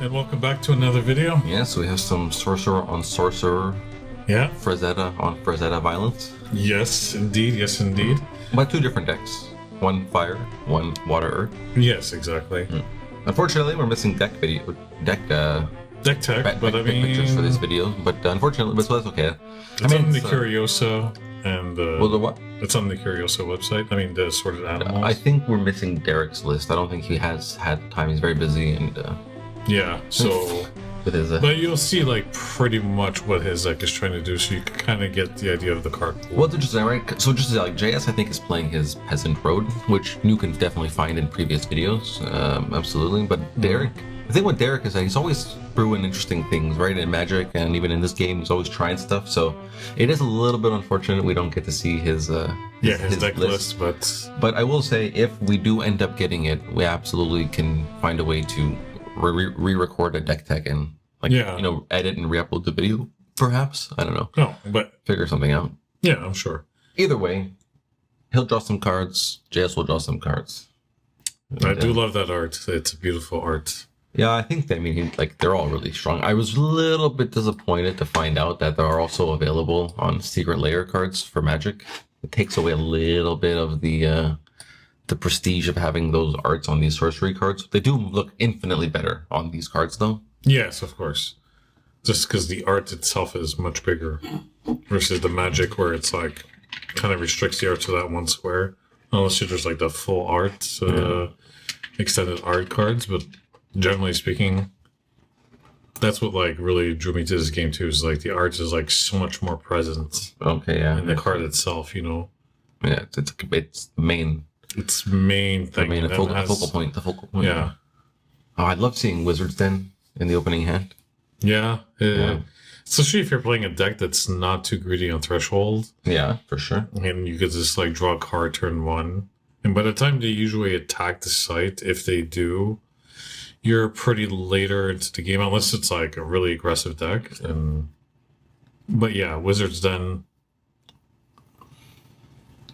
And welcome back to another video. Yeah, so we have some Sorcerer on Sorcerer. Yeah. Frazetta on Frazetta Violence. Yes, indeed. Yes, indeed. But two different decks. One fire, one water earth. Yes, exactly. Unfortunately, we're missing deck tech, but I mean... pictures for this video. But unfortunately, but that's okay. It's on the Curiosa and... well, the what? It's on the Curiosa website. I mean, the Assorted Animals. I think we're missing Derrick's list. I don't think he has had time. He's very busy and... yeah, so... with his, but you'll see, like, pretty much what his deck is trying to do, so you can kind of get the idea of the card pool. Well, it's interesting, right? So just like JS, I think, is playing his Peasant Road, which you can definitely find in previous videos. Absolutely. But Derrick... The thing with Derrick is that he's always brewing interesting things, right? In Magic, and even in this game, he's always trying stuff. So it is a little bit unfortunate we don't get to see his deck list. But I will say, if we do end up getting it, we absolutely can find a way to re-record a deck tech and edit and re-upload the video. Perhaps, I don't know. No, but figure something out. Yeah, I'm sure. Either way, he'll draw some cards. JS will draw some cards. I do love that art. It's a beautiful art. Yeah, I think they're all really strong. I was a little bit disappointed to find out that they're also available on Secret Lair cards for Magic. It takes away a little bit of the prestige of having those arts on these sorcery cards. They do look infinitely better on these cards, though. Yes, of course. Just because the art itself is much bigger versus the Magic, where it's like kind of restricts the art to that one square, unless you're just like the full art extended art cards, but. Generally speaking, that's what like really drew me to this game too. Is like the art is like so much more present. Okay, yeah. In the card itself, you know. Yeah, it's the main. It's main thing. The focal point. Yeah. Oh, I love seeing Wizard's Den in the opening hand. Yeah. Especially if you're playing a deck that's not too greedy on threshold. Yeah, for sure. And you could just like draw a card turn one, and by the time they usually attack the site, if they do. You're pretty later into the game, unless it's like a really aggressive deck. But yeah, Wizards Den.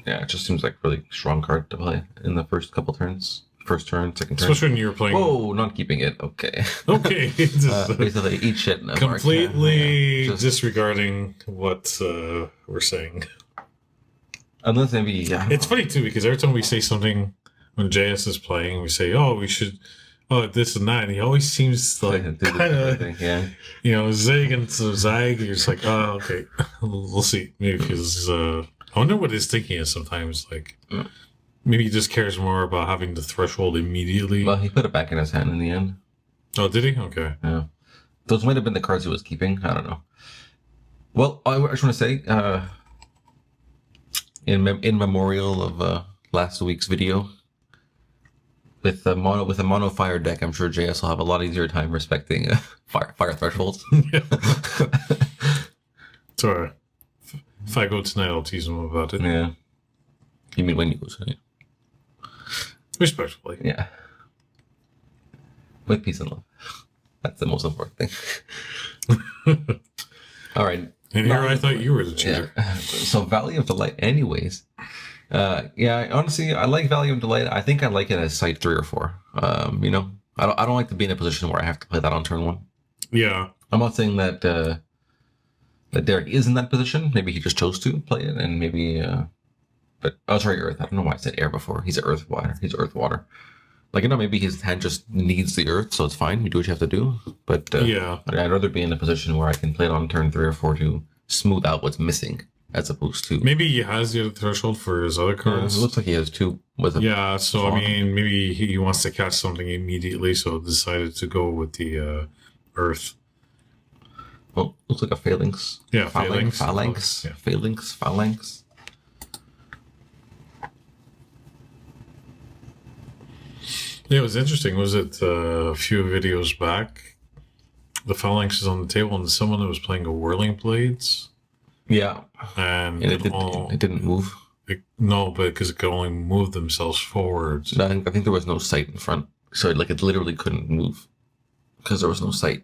Yeah, it just seems like a really strong card to play in the first couple turns. First turn, second turn. Especially when you're playing... Whoa, not keeping it. Okay. Okay. Basically, eat shit. Completely disregarding what we're saying. Unless maybe... Yeah. It's funny, too, because every time we say something, when JS is playing, we say, oh, we should... Oh, this and that. And he always seems like kind of zig and zag. You're just like, oh, okay. We'll see. Maybe because I wonder what his thinking is sometimes. Like, maybe he just cares more about having the threshold immediately. Well, he put it back in his hand in the end. Oh, did he? Okay. Yeah. Those might have been the cards he was keeping. I don't know. Well, I just want to say, in memorial of last week's video, with a mono fire deck, I'm sure JS will have a lot easier time respecting fire thresholds. So if I go tonight, I'll tease him about it. Yeah. You mean when you go tonight? Respectfully. Yeah. With peace and love. That's the most important thing. All right. And here I thought you were the cheater. Yeah. So Valley of Delight, anyways. Yeah, honestly, I like Valley of Delight. I think I like it as site 3 or 4. I don't like to be in a position where I have to play that on turn 1. Yeah. I'm not saying that that Derrick is in that position. Maybe he just chose to play it, and maybe but sorry, Earth. I don't know why I said air before. He's Earth water. He's Earth water. Like, maybe his hand just needs the Earth, so it's fine. You do what you have to do. But yeah, I'd rather be in a position where I can play it on turn 3 or 4 to smooth out what's missing. As opposed to... Maybe he has the other threshold for his other cards. Yeah, it looks like he has 2. Yeah, so fog. I mean, maybe he wants to catch something immediately, so decided to go with the Earth. Well, looks like a phalanx. Yeah, phalanx. Yeah. Phalanx. Yeah, it was interesting. Was it a few videos back? The phalanx is on the table, and someone that was playing a Whirling Blades... Yeah, and it didn't move. No, but because it could only move themselves forwards. I think there was no sight in front, so it literally couldn't move because there was no sight.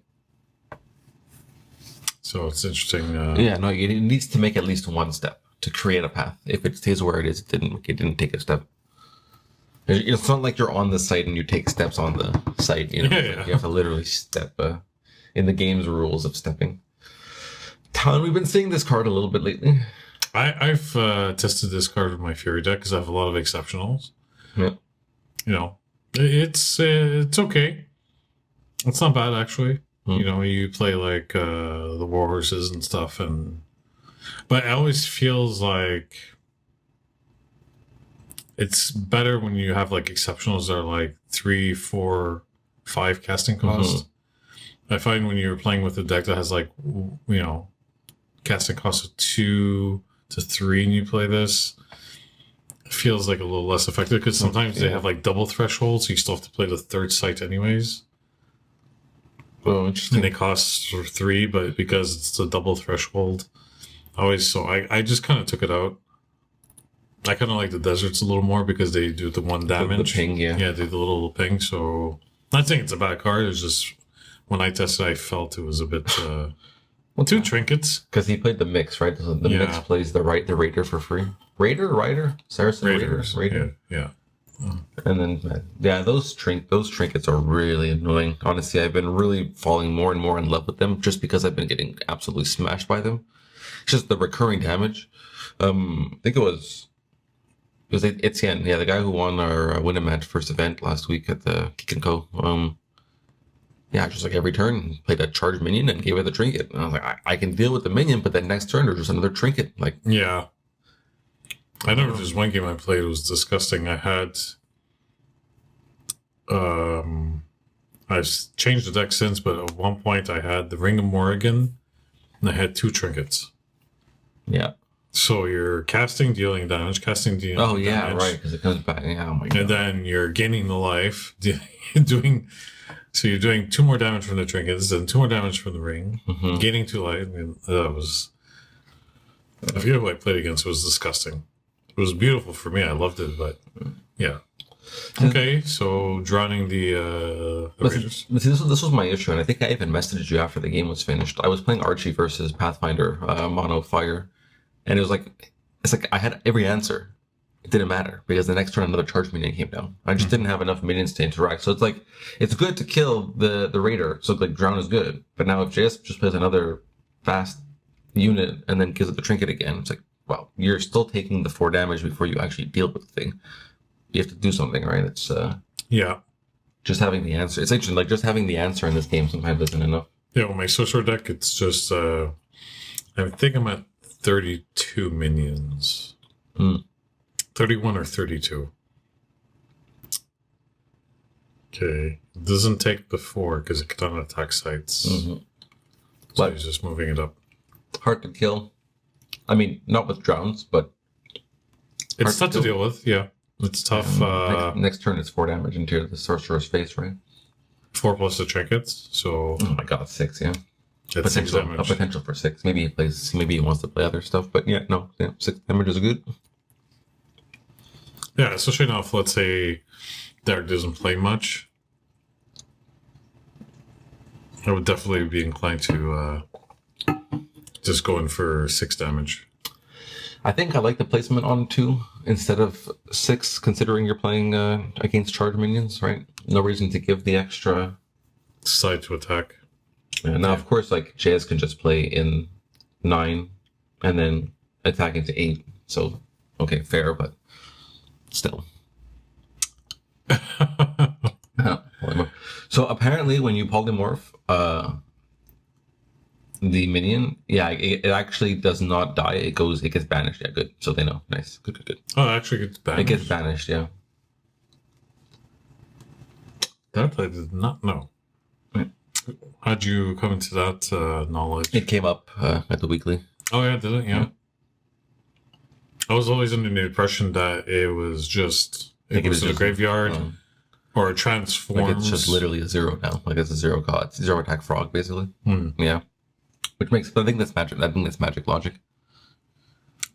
So it's interesting. Yeah, no, it needs to make at least one step to create a path. If it stays where it is, it didn't take a step. It's not like you're on the site and you take steps on the site. You know, Yeah. You have to literally step in the game's rules of stepping. Ton, we've been seeing this card a little bit lately. I've tested this card with my Fury deck because I have a lot of exceptionals. Yeah. You know, it's okay. It's not bad actually. You know, you play like the war horses and stuff, but it always feels like it's better when you have like exceptionals that are like 3, 4, 5 casting cost. I find when you're playing with a deck that has like casting cost of 2 to 3 and you play this, it feels like a little less effective because sometimes they have like double thresholds, so you still have to play the third site anyways. Oh, interesting. And they cost 3, but because it's a double threshold, I just kind of took it out. I kind of like the deserts a little more because they do the 1 damage. The ping, yeah. Yeah, they do the little ping. So, not saying it's a bad card. It's just when I tested, I felt it was a bit. Well, 2 trinkets. Because he played the mix, right? The mix plays the Raider for free. Rider? Saracen Raider. Yeah. And then, those trinkets are really annoying. Honestly, I've been really falling more and more in love with them just because I've been getting absolutely smashed by them. It's just the recurring damage. I think it was Etienne, the guy who won our win a match first event last week at the Geek & Co. Just like every turn, played a charged minion and gave it the trinket. And I was like, I can deal with the minion, but then next turn there's just another trinket. Like, yeah. I know there's one game I played, it was disgusting. I had I've changed the deck since, but at one point I had the Ring of Morrigan and I had 2 trinkets. Yeah. So you're casting, dealing damage, casting, dealing damage. Oh, yeah, right, because it comes back. Yeah, oh my God. And then you're gaining the life, so you're doing 2 more damage from the trinkets, then 2 more damage from the ring, gaining 2 life. And that was, I forget who I played against. It was disgusting. It was beautiful for me. I loved it, but yeah. Okay, so drowning the Raiders. This was my issue, and I think I even messaged you after the game was finished. I was playing Archie versus Pathfinder, Mono Fire, and it's like I had every answer. It didn't matter because the next turn another charge minion came down. I just didn't have enough minions to interact. So it's like it's good to kill the Raider. So like drown is good, but now if JS just plays another fast unit and then gives it the trinket again, it's like, wow, you're still taking the 4 damage before you actually deal with the thing. You have to do something, right? It's just having the answer. It's actually like just having the answer in this game sometimes isn't enough. Yeah, with my Sorcerer deck, it's just I think I'm at 32 minions. 31 or 32. Okay. It doesn't take the 4 because it can attack sites. So he's just moving it up. Hard to kill. I mean, not with drowns, but it's tough to deal with. Yeah, it's tough. Next turn, it's 4 damage into the Sorcerer's face, right? 4 plus the trinkets. So oh my God, 6. Yeah, that's 6 damage. A potential for 6. Maybe he wants to play other stuff, but 6 damage is good. Yeah, especially now if let's say Derrick doesn't play much, I would definitely be inclined to just go in for 6 damage. I think I like the placement on 2 instead of 6, considering you're playing against charge minions, right? No reason to give the extra side to attack. Now, of course, like JS can just play in 9 and then attack into 8. So, okay, fair, but still. So apparently, when you polymorph the minion, it actually does not die. It gets banished. Yeah, good. So they know. Nice. Good. Oh, it actually gets banished. It gets banished. Yeah. That I did not know. Right. How'd you come into that knowledge? It came up at the weekly. Oh yeah, did it? Yeah. I was always under the impression that it was just it was a graveyard or it transforms. Like it's just literally a 0 now. Like it's a 0 cost. It's 0 attack frog basically. Yeah. Which makes, I think that's magic. I think that's magic logic.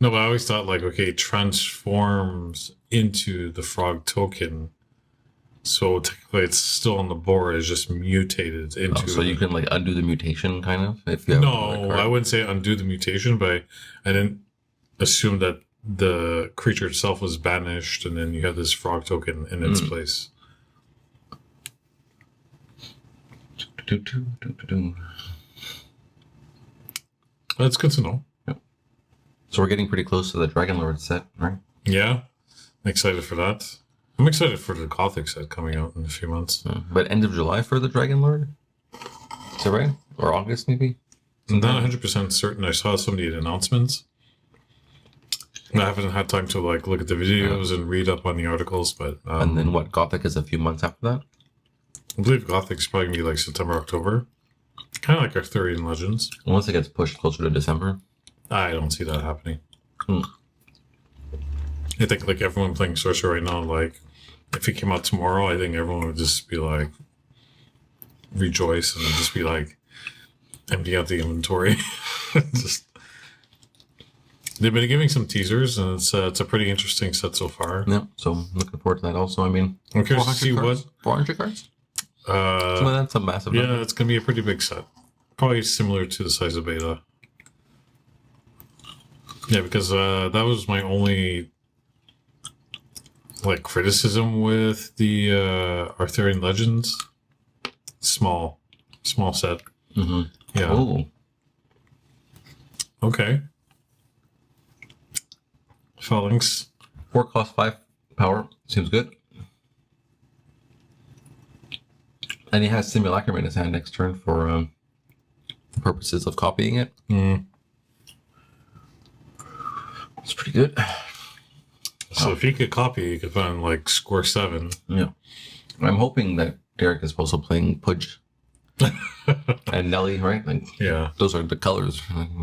No, but I always thought like, okay, it transforms into the frog token. So technically it's still on the board. It's just mutated into. So you can like undo the mutation kind of? If you have no, I wouldn't say undo the mutation, but I didn't assume that the creature itself was banished, and then you had this frog token in its place. That's good to know. Yep. So we're getting pretty close to the Dragon Lord set, right? Yeah, I'm excited for that. I'm excited for the Gothic set coming out in a few months. But end of July for the Dragon Lord? Is that right? Or August, maybe? I'm not 100% certain. I saw some of the announcements. I haven't had time to like look at the videos and read up on the articles, but And then what? Gothic is a few months after that? I believe Gothic's probably gonna be like September, October. Kind of like Arthurian Legends. Once it gets pushed closer to December. I don't see that happening. Hmm. I think like everyone playing Sorcerer right now, like if it came out tomorrow, I think everyone would just be like rejoice and just be like empty out the inventory. Just they've been giving some teasers, and it's a pretty interesting set so far. Yeah, so I'm looking forward to that also. I mean, I'm curious to see cards? 400 cards? That's a massive number. Yeah, it's gonna be a pretty big set. Probably similar to the size of beta. Yeah, because that was my only like criticism with the Arthurian Legends. Small set. Mm-hmm. Yeah. Oh, Okay. Phalanx. 4 cost 5 power. Seems good. And he has Simulacrum in his hand next turn for purposes of copying it. It's pretty good. So if he could copy, he could find like score 7. Yeah. I'm hoping that Derrick is also playing Pudge and Nelly, right? Like, Yeah. those are the colors.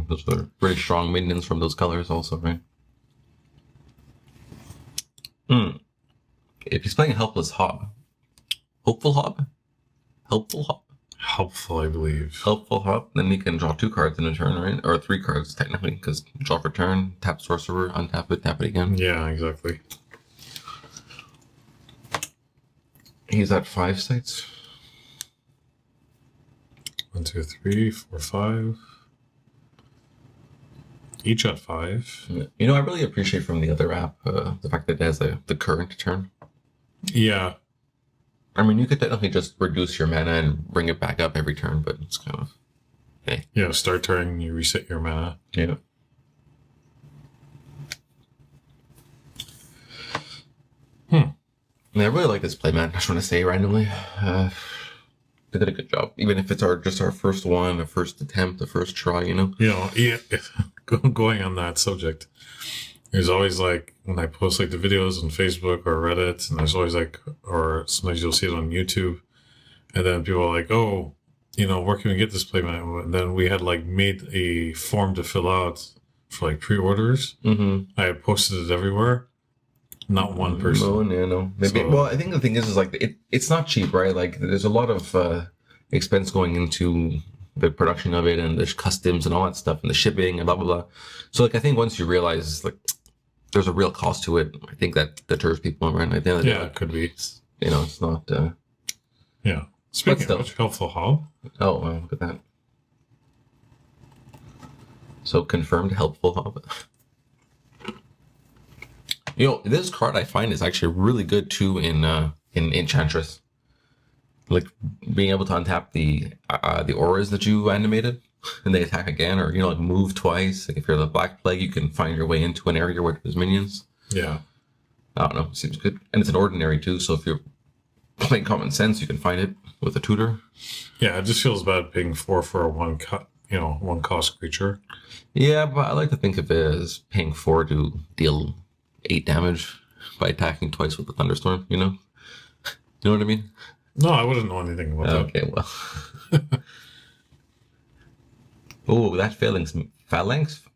Those are very strong minions from those colors also, right? If he's playing Helpless Hob. Hopeful Hob? Helpful Hob? Helpful, I believe. Helpful Hob, then he can draw 2 cards in a turn, right? Or 3 cards, technically, because draw for turn, tap Sorcerer, untap it, tap it again. Yeah, exactly. He's at 5 sites. 1, 2, 3, 4, 5. Each at 5. You know, I really appreciate from the other app the fact that it has the current turn. Yeah. I mean, you could technically just reduce your mana and bring it back up every turn, but it's kind of... Hey. Yeah, start turn, you reset your mana. Yeah. I mean, I really like this play, man. I just want to say randomly. They did a good job. Even if it's just our first one, the first attempt, the first try, you know? You know, yeah, going on that subject, there's always like, when I post like the videos on Facebook or Reddit, and there's always like, or sometimes you'll see it on YouTube, and then people are like, oh, you know, where can we get this playmat? And then we had like made a form to fill out for like pre-orders. Mm-hmm. I had posted it everywhere. Not one person. No. Maybe. So- Well, I think the thing is like it's not cheap, right? Like there's a lot of expense going into the production of it and the customs and all that stuff and the shipping and blah blah blah. So like I think once you realize like there's a real cost to it, I think that deters people, right? At the end of the Yeah, day, it could be. you know, it's not. Yeah. Speaking still. of which, helpful hob. Oh, wow, look at that. So confirmed helpful hob. You know, this card I find is actually really good too in Enchantress. Like being able to untap the auras that you animated and they attack again, or you know, like move twice. Like if you're the Black Plague, you can find your way into an area where there's minions. Yeah. I don't know, seems good. And it's an ordinary too, so if you're playing Common Sense, you can find it with a tutor. Yeah, it just feels bad paying 4 for a one cost creature. Yeah, but I like to think of it as paying 4 to deal 8 damage by attacking twice with the thunderstorm, you know? You know what I mean? No, I wouldn't know anything about that. Okay, well. Oh, that phalanx.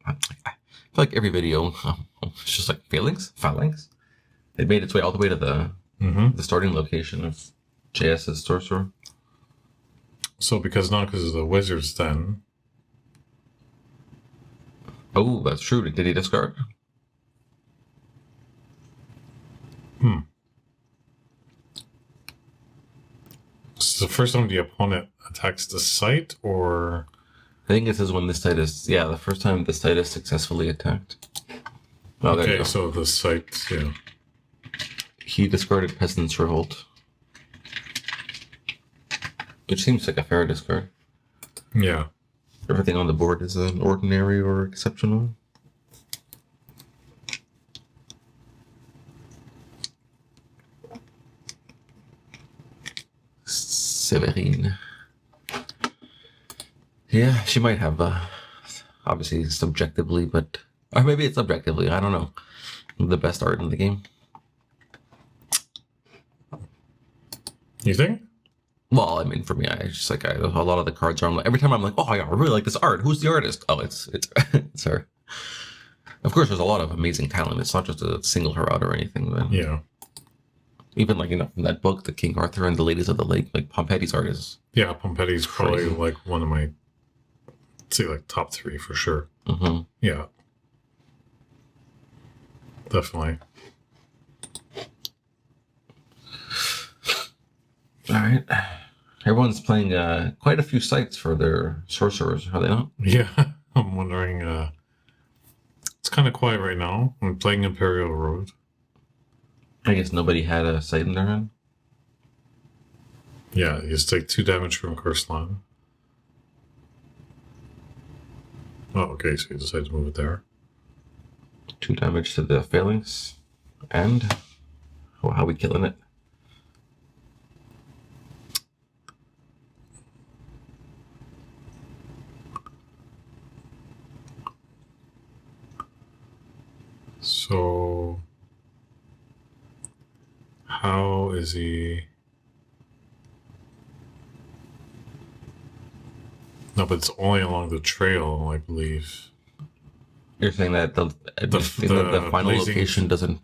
I feel like every video, it's just like phalanx. It made its way all the way to the starting location of JS's Sorcerer. So because of the wizards then. Oh, that's true. Did he discard? This is the first time the opponent attacks the site, or I think this is when this site is, the first time this site is successfully attacked. Oh, there you Okay, go. so the site, yeah. He discarded Peasant's Revolt, which seems like a fair discard. Yeah. Everything on the board is an ordinary or exceptional. Severine. Yeah, she might have, obviously subjectively, but or maybe it's objectively. I don't know. The best art in the game. You think? Well, I mean, for me, I just like a lot of the cards are. I'm like, every time I'm like, oh yeah, I really like this art. Who's the artist? Oh, it's it's her. Of course, there's a lot of amazing talent. It's not just a single her out or anything. But Yeah. even like from that book, the King Arthur and the Ladies of the Lake, like Pompetti's art is. Yeah, Pompetti's probably Crazy. like one of my, say, like top 3 for sure. Mm-hmm. Yeah. Definitely. All right. Everyone's playing quite a few sites for their sorcerers, are they not? Yeah. I'm wondering, it's kind of quiet right now. I'm playing Imperial Road. I guess nobody had a site in their hand. Yeah, you just take 2 damage from Curse Line. Oh, okay, so you decide to move it there. 2 damage to the phalanx. And oh, how we killing it? So, how is he? No, but it's only along the trail, I believe. You're saying that the The final blazing- location doesn't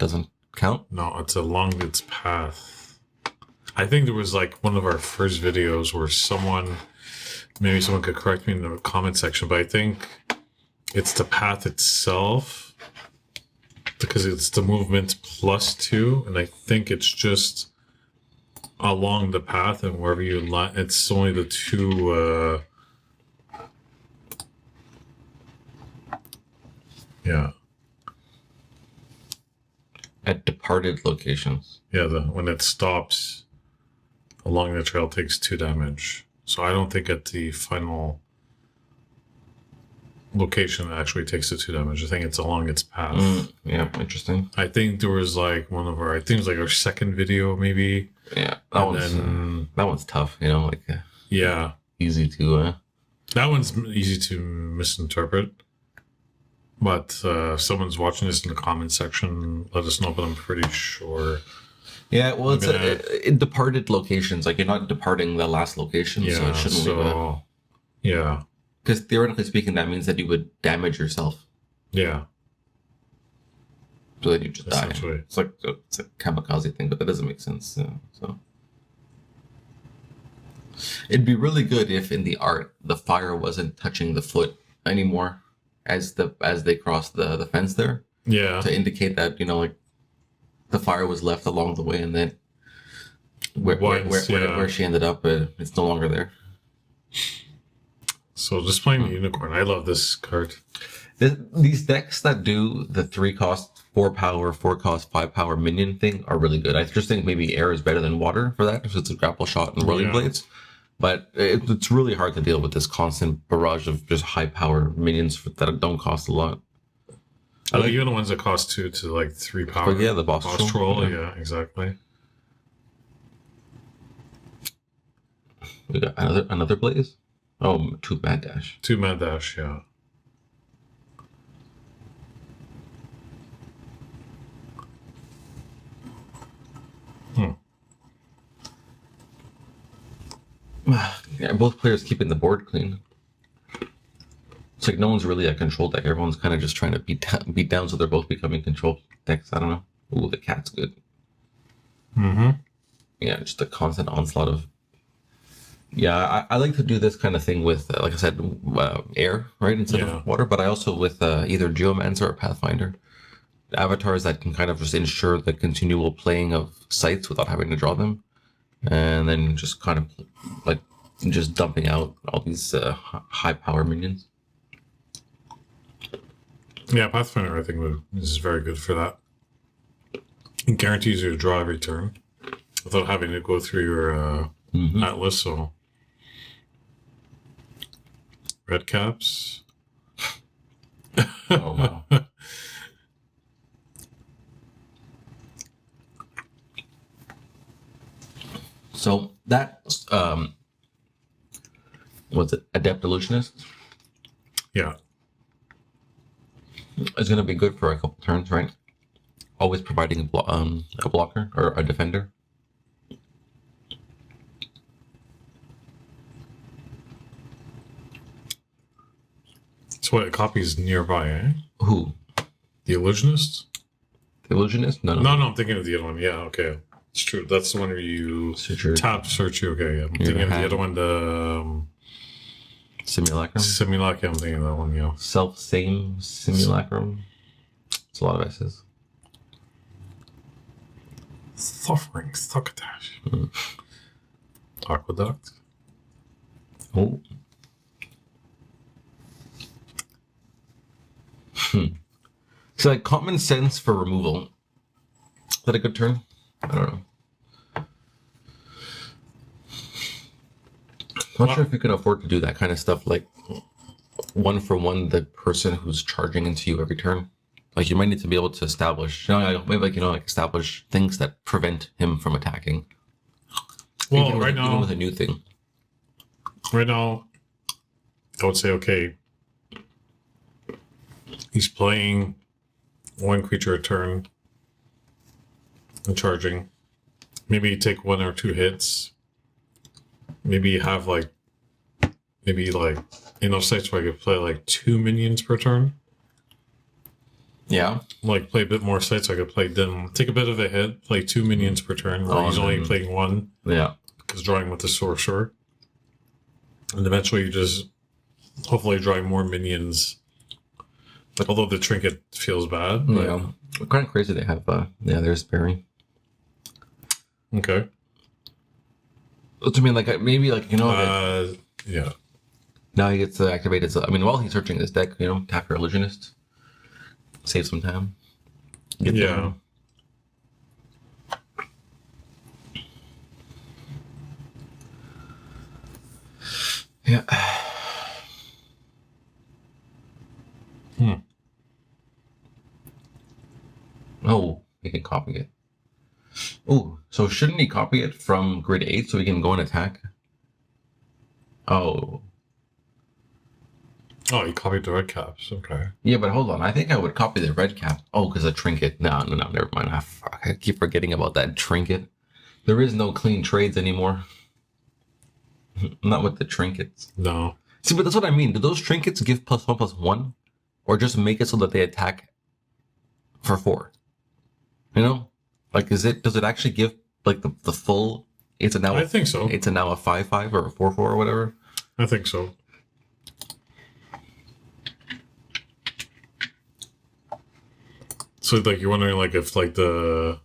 count? No, it's along its path. I think there was like one of our first videos where maybe someone could correct me in the comment section, but I think it's the path itself because it's the movement +2, and I think it's just along the path and wherever you land, it's only the 2. Yeah. At departed locations. Yeah, when it stops along the trail takes 2 damage. So I don't think at the final location it actually takes the 2 damage. I think it's along its path. Yeah, interesting. I think there was like I think it was like our second video maybe. Yeah, And that one's tough. You know, like Yeah. easy to. That one's easy to misinterpret. But if someone's watching this in the comment section, let us know, but I'm pretty sure. Yeah, well, it's gonna in departed locations. Like you're not departing the last location, so Yeah, it shouldn't leave a. so yeah. Because theoretically speaking, that means that you would damage yourself, Yeah. so that you just die. Essentially. It's like it's a kamikaze thing, but that doesn't make sense. So it'd be really good if in the art the fire wasn't touching the foot anymore as they cross the fence there, Yeah. to indicate that like the fire was left along the way, and then where she ended up, it's no longer there. So just playing the unicorn. I love this card. These decks that do the 3 cost 4 power, 4 cost 5 power minion thing are really good. I just think maybe air is better than water for that, if it's a grapple shot and rolling Yeah. blades. But it's really hard to deal with this constant barrage of just high power minions that don't cost a lot. I like even the ones that cost 2 to like 3 power. But yeah, the boss troll. Yeah, exactly. We got another blaze. Oh, 2 mad dash. 2 mad dash, yeah. Yeah, both players keeping the board clean. It's like no one's really a control deck. Everyone's kind of just trying to beat down, so they're both becoming control decks. I don't know. Ooh, the cat's good. Mm-hmm. Yeah, just a constant onslaught of. Yeah, I like to do this kind of thing with, like I said, air, right, instead of water. But I also with either Geomancer or Pathfinder, avatars that can kind of just ensure the continual playing of sites without having to draw them, and then just kind of like just dumping out all these high power minions. Yeah, Pathfinder, I think, is very good for that. It guarantees you a draw every turn without having to go through your atlas. So, red caps. Oh, wow. So that was it Adept Illusionist? Yeah. It's going to be good for a couple turns, right? Always providing a blocker or a defender. So what, it copies nearby, eh? Who? The Illusionist? The Illusionist? No. No, I'm thinking of the other one. Yeah, okay. It's true. That's the one where you tap search you. Okay, yeah. I'm thinking of the other one, the Simulacrum? Simulacrum. I'm thinking of that one, yeah. Self-same Simulacrum. It's a lot of S's. Suffering, succotash. Aqueduct. Oh. So like common sense for removal. Is that a good turn? I don't know. I'm not sure if you can afford to do that kind of stuff, like one for one the person who's charging into you every turn. Like you might need to be able to establish, establish things that prevent him from attacking. Well, even with a new thing. Right now, I would say, okay, he's playing one creature a turn and charging. Maybe you take 1 or 2 hits. Maybe you have enough sites where I could play like 2 minions per turn. Yeah. Like play a bit more sites so I could play them. Take a bit of a hit, play 2 minions per turn. Where he's only playing 1. Yeah. Because drawing with the Sorcerer. And eventually you just hopefully drawing more minions. But although the trinket feels bad. But... yeah. Kind of crazy they have, there's Barry. Okay. I mean, like, maybe, like, yeah. Now he gets to activate his, while he's searching his deck, tap your Illusionist. Save some time. Yeah. Yeah. Oh, he can copy it. Oh, so shouldn't he copy it from grid 8 so he can go and attack? Oh. Oh, he copied the red caps. Okay. Yeah, but hold on. I think I would copy the red cap. Oh, because a trinket. No, never mind. I keep forgetting about that trinket. There is no clean trades anymore. Not with the trinkets. No. See, but that's what I mean. Do those trinkets give +1/+1? Or just make it so that they attack for 4? Like, does it actually give, like, the full... I think so. It's now a 5/5 or a 4/4 or whatever? I think so. So, like, you're wondering, like, if, like, the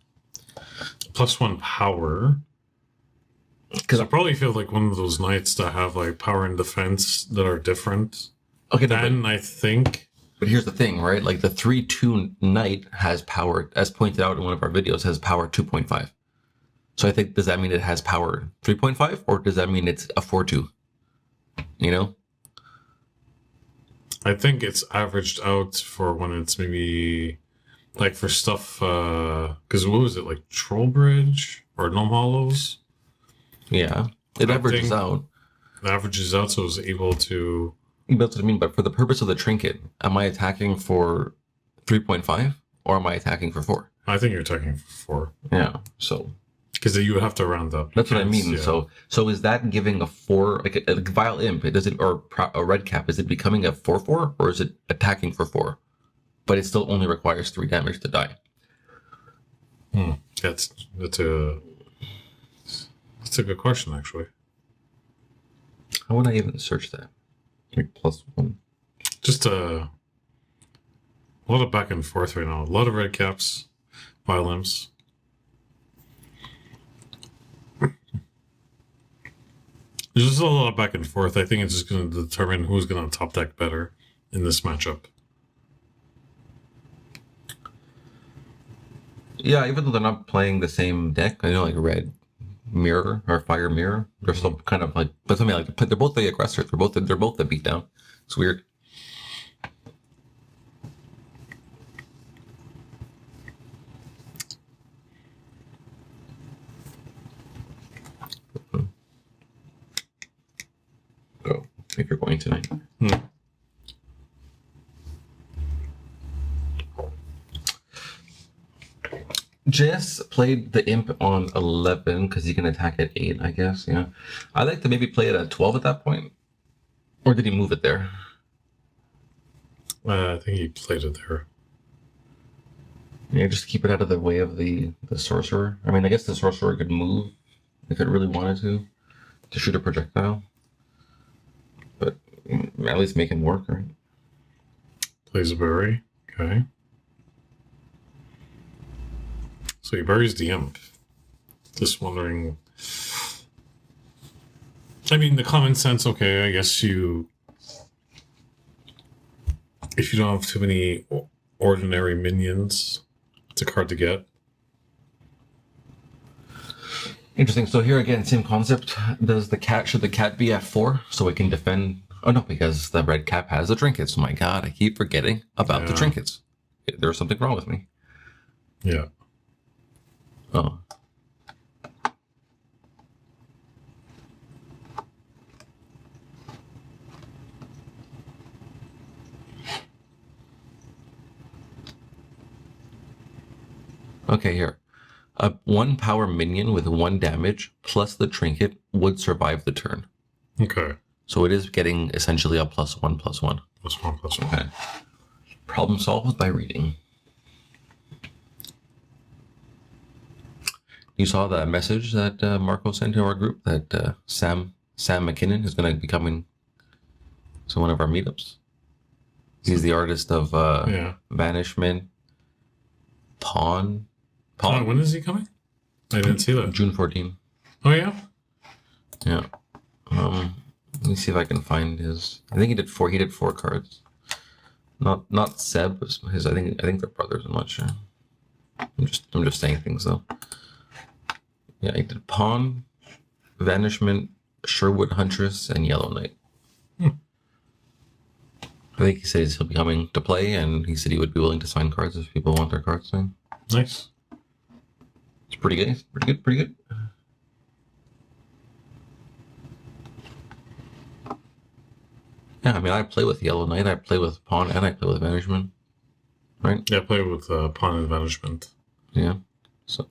+1 power... Because I probably feel like one of those knights that have, like, power and defense that are different. Okay, then I think... But here's the thing, right? Like, the 3/2 knight has power, as pointed out in one of our videos, has power 2.5. So I think, does that mean it has power 3.5? Or does that mean it's a 4/2? I think it's averaged out for when it's maybe... Like, for stuff... Because what was it? Like, Troll Bridge? Or Gnome Hollows? Yeah. It averages out. It averages out, so it's able to... That's what I mean, but for the purpose of the trinket, am I attacking for 3.5 or am I attacking for 4? I think you're attacking for 4. Yeah, so... Because you would have to round up. That's what I mean. Yeah. So is that giving a 4, like a Vile Imp, or a Red Cap, is it becoming a 4/4 or is it attacking for 4? But it still only requires 3 damage to die. That's a good question, actually. How would I even search that? Like +1. Just a lot of back and forth right now. A lot of red caps, vile imps. There's just a lot of back and forth. I think it's just going to determine who's going to top deck better in this matchup. Yeah, even though they're not playing the same deck, I know like red mirror or fire mirror, they're still kind of like. But I mean, like they're both the aggressor. They're both the beatdown. It's weird. Go if you're going tonight. Jess played the imp on 11 because he can attack at 8, I guess. Yeah, I like to maybe play it at 12 at that point, or did he move it there? I think he played it there. Yeah, just keep it out of the way of the sorcerer. I mean, I guess the sorcerer could move if it really wanted to shoot a projectile, but at least make him work, right? Plays a berry. Okay. So he buries the imp. Just wondering. I mean, the common sense, okay, I guess if you don't have too many ordinary minions, it's a card to get. Interesting. So here again, same concept. Should the cat be at 4 so it can defend? Oh no, because the red cap has the trinkets. Oh my god, I keep forgetting about the trinkets. There's something wrong with me. Yeah. Oh. Okay, here. A 1 power minion with 1 damage plus the trinket would survive the turn. Okay. So it is getting essentially a +1/+1. +1/+1. Okay. Problem solved by reading. You saw that message that Marco sent to our group that Sam McKinnon is going to be coming to one of our meetups. He's the artist of Banishment, Pawn. When is he coming? I didn't see that. June 14. Oh yeah. Yeah. Let me see if I can find his. I think he did 4. He did 4 cards. Not Seb. His. I think they're brothers. I'm not sure. I'm just saying things though. Yeah, he did Pawn, Vanishment, Sherwood Huntress, and Yellow Knight. I think he says he'll be coming to play, and he said he would be willing to sign cards if people want their cards signed. Nice. It's pretty good. Pretty good. Yeah, I mean, I play with Yellow Knight, I play with Pawn, and I play with Vanishment. Right? Yeah, I play with Pawn and Management. Yeah. So,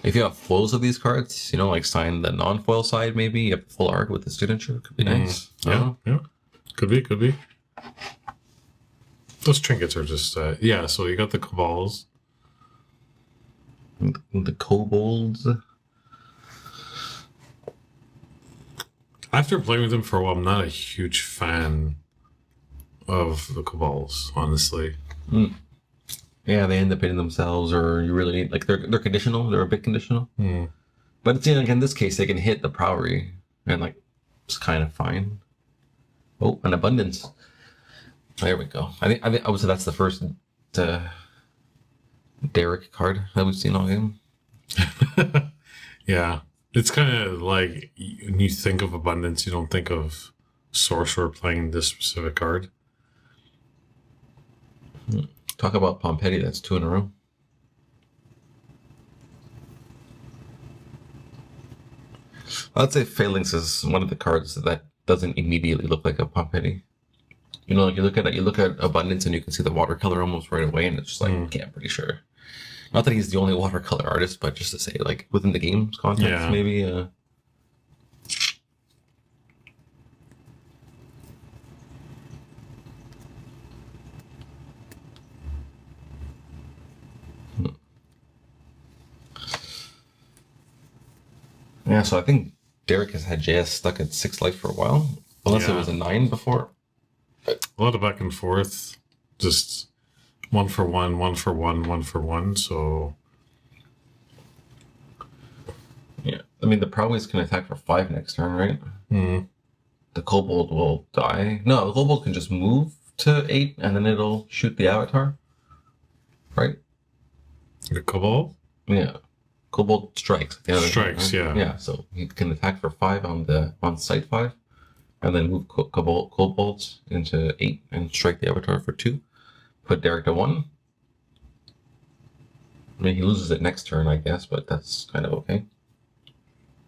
if you have foils of these cards, like sign the non-foil side, maybe you have full art with the signature. Could be nice. Yeah. Could be. Those trinkets are just so you got the cabals. The kobolds. After playing with them for a while, I'm not a huge fan of the cabals, honestly. Yeah, they end up hitting themselves, or you really need, they're conditional. They're a bit conditional. But it's in this case, they can hit the Prowry, and it's kind of fine. Oh, an abundance. There we go. I think I would say that's the first Derrick card that we've seen all game. Yeah, it's kind of like when you think of abundance, you don't think of Sorcerer playing this specific card. Talk about Pompeii. That's 2 in a row. I'd say Phalanx is one of the cards that doesn't immediately look like a Pompeii. You look at abundance and you can see the watercolor almost right away, and it's just okay, I'm pretty sure. Not that he's the only watercolor artist, but just to say, within the game's context, maybe. Yeah, so I think Derrick has had JS stuck at 6 life for a while, unless it was a 9 before. A lot of back and forth, just 1 for 1, 1 for 1, 1 for 1. So yeah, I mean the Prowess can attack for 5 next turn, right? The Kobold will die. No, the Kobold can just move to 8 and then it'll shoot the Avatar, right? The cabal Yeah. Cobalt strikes. At the other strikes. hand, right? Yeah. Yeah. So he can attack for 5 on site 5, and then move Cobalt into 8 and strike the Avatar for 2. Put Derrick to 1. I mean, he loses it next turn, I guess, but that's kind of okay.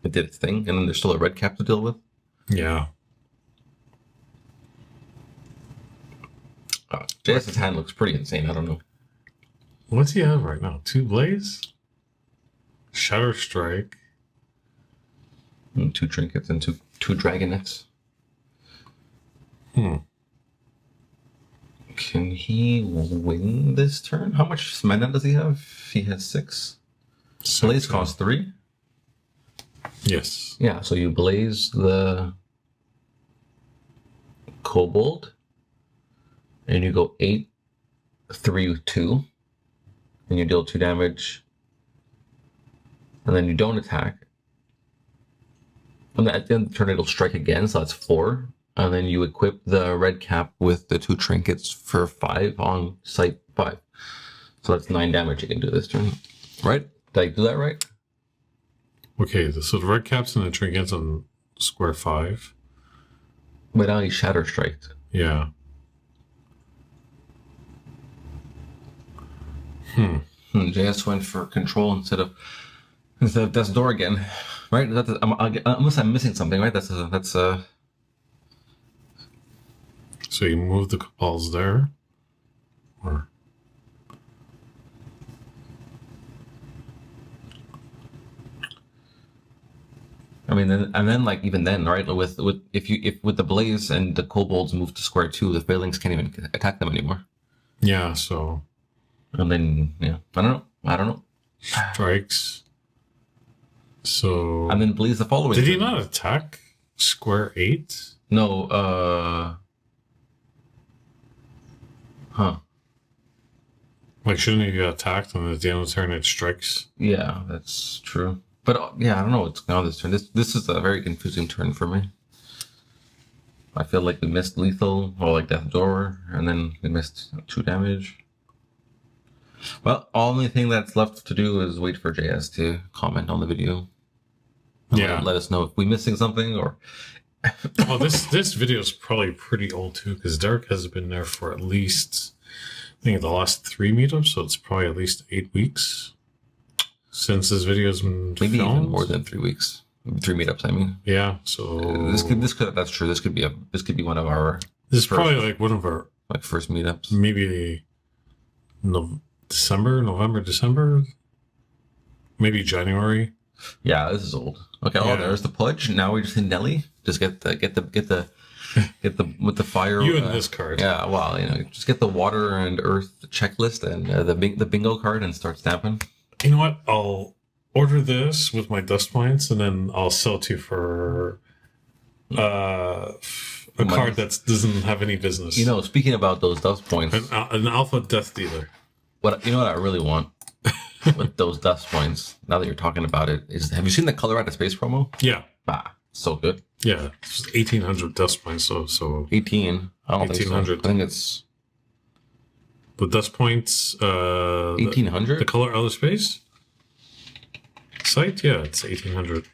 It did its thing, and then there's still a red cap to deal with. Yeah. JS's hand looks pretty insane. I don't know. What's he have right now? 2 blaze, shatter strike. And 2 trinkets and two dragonets. Can he win this turn? How much mana does he have? He has 6. Blaze costs 3. Yes. Yeah, so you blaze the kobold, and you go 8, 3, 2, and you deal 2 damage, and then you don't attack. And at the end of the turn, it'll strike again, so that's 4. And then you equip the red cap with the 2 trinkets for 5 on site 5. So that's 9 damage you can do this turn. Right? Did I do that right? Okay, so the red caps and the trinkets on square 5. But now he's shatter striked. Yeah. JS went for control instead of Death's Door again. Right? Unless I'm missing something, right? That's So you move the cabals there, or I mean, then like even then, right? With with the blaze and the kobolds move to square 2, the failings can't even attack them anymore. yeah. So And then I don't know. strikes. So And then blaze the following. did he turn. not attack square 8? No. Huh. Like, shouldn't he get attacked and at the end of the turn it strikes? Yeah, that's true. But I don't know what's going on this turn. This is a very confusing turn for me. I feel like we missed lethal or like Death Door, and then we missed 2 damage. Well, only thing that's left to do is wait for JS to comment on the video. And Yeah. let us know if we're missing something or. Well, this video is probably pretty old too, because Derrick has been there for at least, I think, the last 3 meetups, so it's probably at least 8 weeks since this video's been Maybe filmed. even more than 3 weeks. 3 meetups, I mean. Yeah, so This could that's true. This could be one of our this is first- probably like one of our first meetups. maybe November, December, maybe January. Yeah, this is old. Okay, Yeah. there's the pudge. Now we just hit Nelly. Just get the with the fire. You and this card. Yeah, well, just get the water and earth checklist and the bingo card and start stamping. You know what? I'll order this with my dust points, and then I'll sell to you for a card that doesn't have any business. Speaking about those dust points, An alpha death dealer. what I really want with those dust points, now that you're talking about it, is have you seen the Color Out of Space promo? Yeah, So good. yeah. It's 1,800 dust points. So 18. I don't think so. 1800. I think it's the dust points. 1800. The color out of space site. Yeah, it's 1,800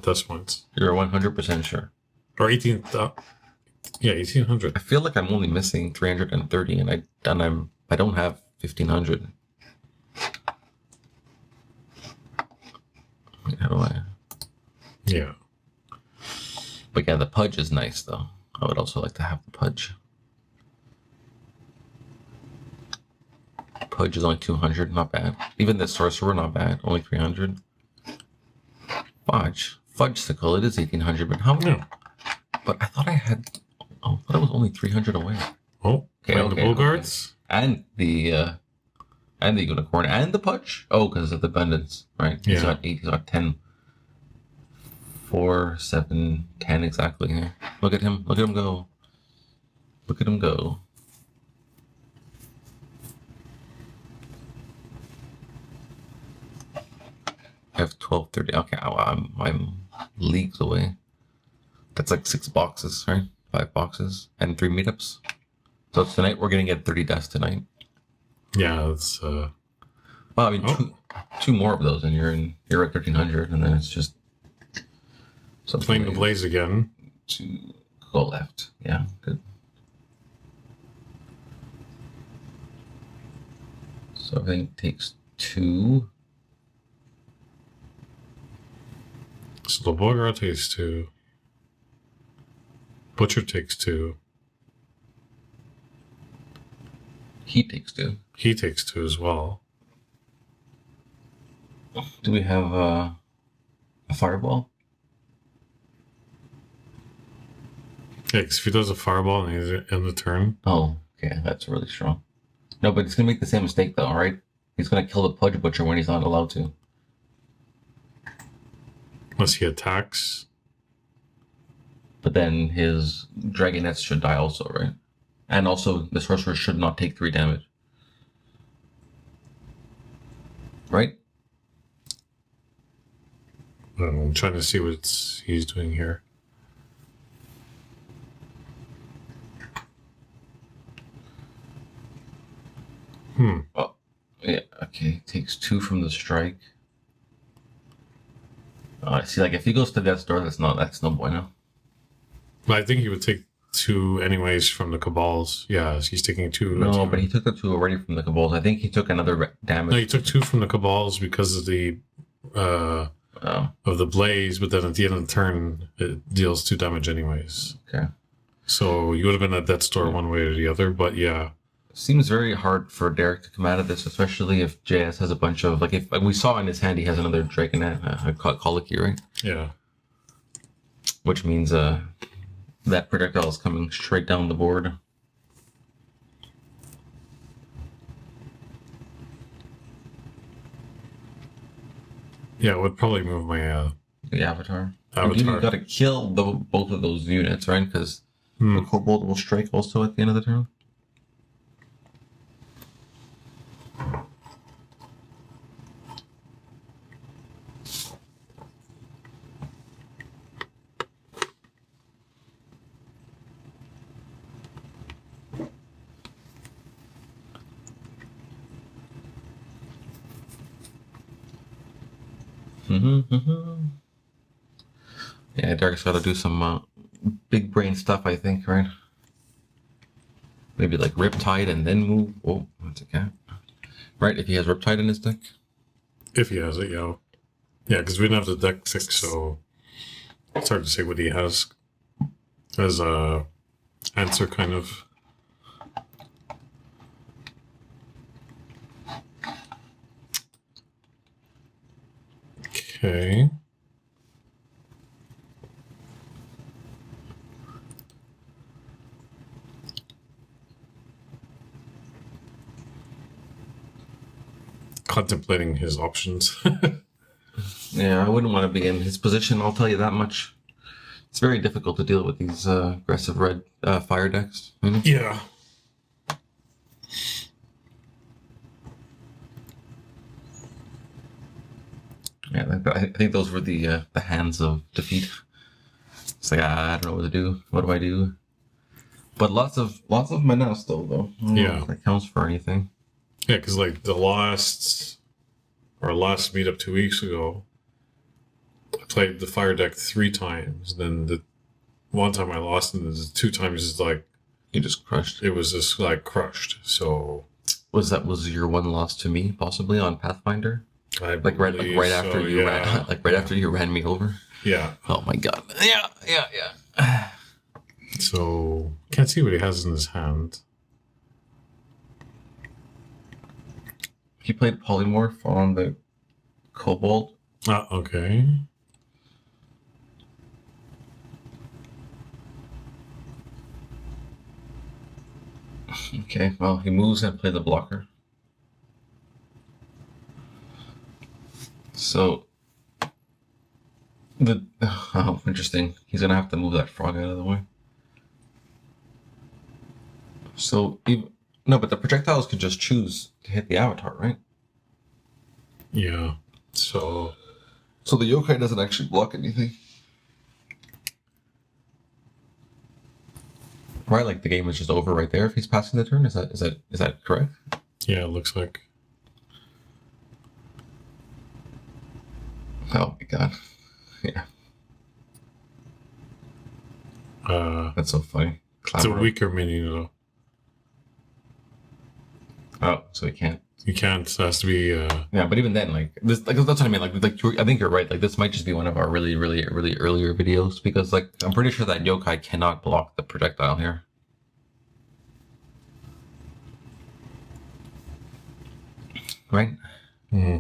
dust points, You're 100% sure. or 18. Yeah, 1,800. I feel like I'm only missing 330, and I don't have 1,500. How do I? Yeah. But yeah, the pudge is nice though. I would also like to have the pudge. Pudge is only 200, not bad. Even the sorcerer, not bad, only 300. Fudgesicle, it is 1,800, but how many? Yeah. But I thought I thought it was only 300 away. Oh, Okay, the bull guards. And the unicorn and the pudge. Oh, because of the abundance, right? He's Yeah. got 8, he's got 10. 4, 7, 10 exactly. Yeah. Look at him go. Look at him go. I have 12, 30. Okay, I'm leagues away. That's like 6 boxes, right? 5 boxes and 3 meetups. So tonight we're gonna get 30 dust tonight. Yeah, it's. Well, I mean, Oh. two more of those, and you're at 1300, and then it's just Playing the blaze again. To go left. Yeah, good. So everything takes 2. So the Bulgar takes 2. Butcher takes 2. He takes 2. He takes 2 as well. Do we have a fireball? Yeah, because if he does a fireball and he's in the turn. Oh, okay, that's really strong. No, but he's gonna make the same mistake though, right? He's gonna kill the Pudge Butcher when he's not allowed to. Unless he attacks. But then his Dragonettes should die also, right? And also the Sorcerer should not take 3 damage. Right? I'm trying to see what he's doing here. Oh, yeah, okay. Takes 2 from the strike. See, like if he goes to death's door, that's no bueno. But I think he would take 2 anyways from the cabals. Yeah, he's taking 2. No, but he took the 2 already from the cabals. I think he took another damage. No, he took 2 from the cabals because of the blaze, but then at the end of the turn it deals 2 damage anyways. Okay. So you would have been at death's door one way or the other, but yeah. Seems very hard for Derrick to come out of this, especially if JS has a bunch of, like, if we saw in his hand he has another Dragonet, Colicky, right? Yeah. Which means that projectile is coming straight down the board. Yeah, it would probably move my The Avatar. Avatar. You gotta kill both of those units, right? Because the Kobold will strike also at the end of the turn. Yeah, Derrick's got to do some big brain stuff, I think, right? Maybe like Riptide and then move. Oh, that's okay. Right, if he has Riptide in his deck. If he has it, yeah. Yeah, because we don't have the deck 6, so it's hard to say what he has as a answer, kind of. Okay. Contemplating his options. Yeah, I wouldn't want to be in his position, I'll tell you that much. It's very difficult to deal with these aggressive red fire decks. You know? Yeah. Yeah, I think those were the hands of defeat. It's like, I don't know what to do. What do I do? But lots of mana still, though. I don't know if that counts for anything. Yeah, because like our last meetup 2 weeks ago, I played the fire deck 3 times. Then the one time I lost, and the 2 times it's like you just crushed. It was just like crushed. So was your one loss to me possibly on Pathfinder? Right after you ran me over. Yeah. Oh my god. Yeah. So can't see what he has in his hand. He played Polymorph on the Kobold. Okay. Okay, well, he moves and play the blocker. So, interesting. He's gonna have to move that frog out of the way. So, no, but the projectiles could just choose to hit the Avatar, right? Yeah. So the yokai doesn't actually block anything. Right, like the game is just over right there if he's passing the turn. Is that correct? Yeah, it looks like. god. Yeah. That's so funny. It's a Clown. weaker mini though. Oh, so he can't. You can't. It has to be. Yeah, but even then, like this, like that's what I mean. Like I think you're right. Like this might just be one of our really earlier videos because like I'm pretty sure that yokai cannot block the projectile here. Right? Mm-hmm.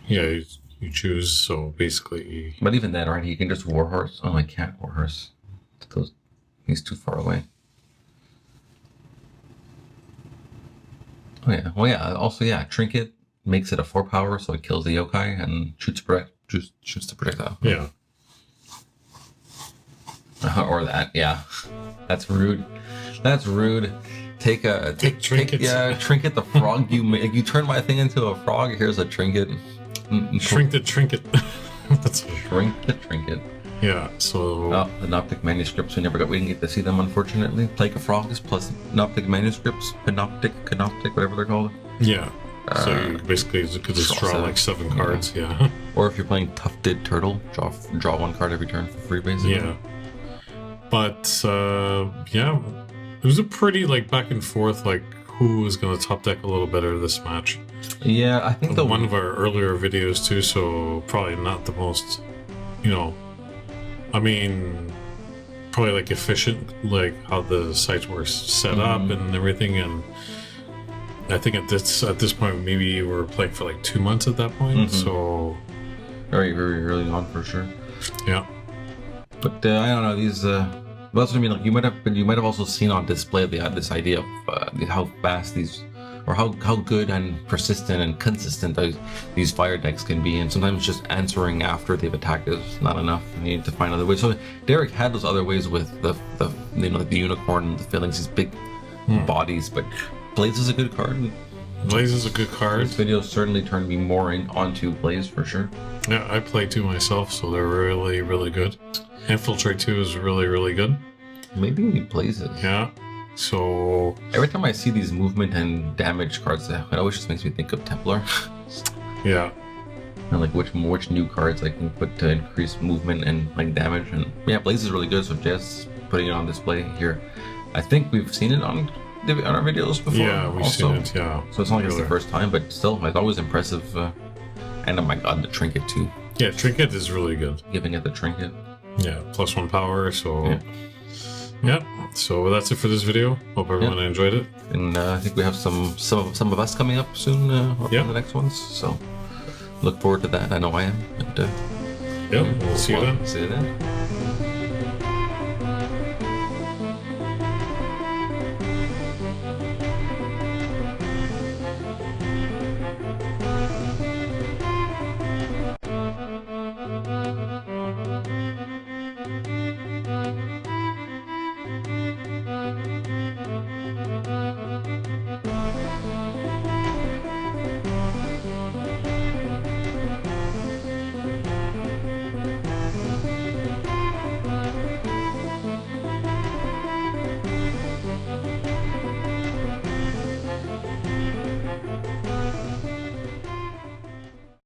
Yeah, you choose. So basically, But even then, right? He can just warhorse. Oh, I can't warhorse. He's too far away. Oh yeah. Well, yeah. Also, yeah. Trinket makes it a 4 power, so it kills the yokai and shoots the projectile. yeah. Or that. Yeah. That's rude. That's rude. Take trinkets. Trinket the frog. You turn my thing into a frog. Here's a trinket. Shrink the trinket. That's Shrink the trinket. yeah. So The Noptic manuscripts we didn't get to see them, unfortunately. Plague of Frogs plus Noptic manuscripts, Panoptic, Canoptic, whatever they're called. yeah. So you basically could just draw like 7 cards. Yeah. Or if you're playing Tufted Turtle, draw 1 card every turn for free, basically. Yeah. But yeah, it was a pretty like back and forth. Like who was going to top deck a little better this match? Yeah, I think One of our earlier videos too. So probably not the most, I mean, probably like efficient, like how the sites were set up and everything. And I think at this point, maybe we were playing for like 2 months at that point. So very early on for sure. yeah. But I don't know these. But that's what I mean. Like you might have also seen on display this idea of how fast these, or how good and persistent and consistent these fire decks can be. And sometimes just answering after they've attacked is not enough. You need to find other ways. So Derrick had those other ways with the like the unicorn, the fillings, these big bodies. But Blaze is a good card. Blaze is a good card. This video certainly turned me more onto Blaze for sure. Yeah, I play 2 myself, so they're really good. Infiltrate 2 is really good. Maybe he plays it. Yeah. So every time I see these movement and damage cards, it always just makes me think of Templar. yeah. And like which new cards I can put to increase movement and like damage. And yeah, Blaze is really good. So just putting it on display here. I think we've seen it on our videos before. Yeah, we've seen it. Yeah. So it's not like it's the first time, but still, it's always impressive. And oh my god, the trinket too. Yeah, trinket is really good. Giving it the trinket. Yeah, +1 power. So yeah. So that's it for this video. Hope everyone enjoyed it. And I think we have some of us coming up soon on the next ones. So look forward to that. I know I am. And, we'll see you then. See you then.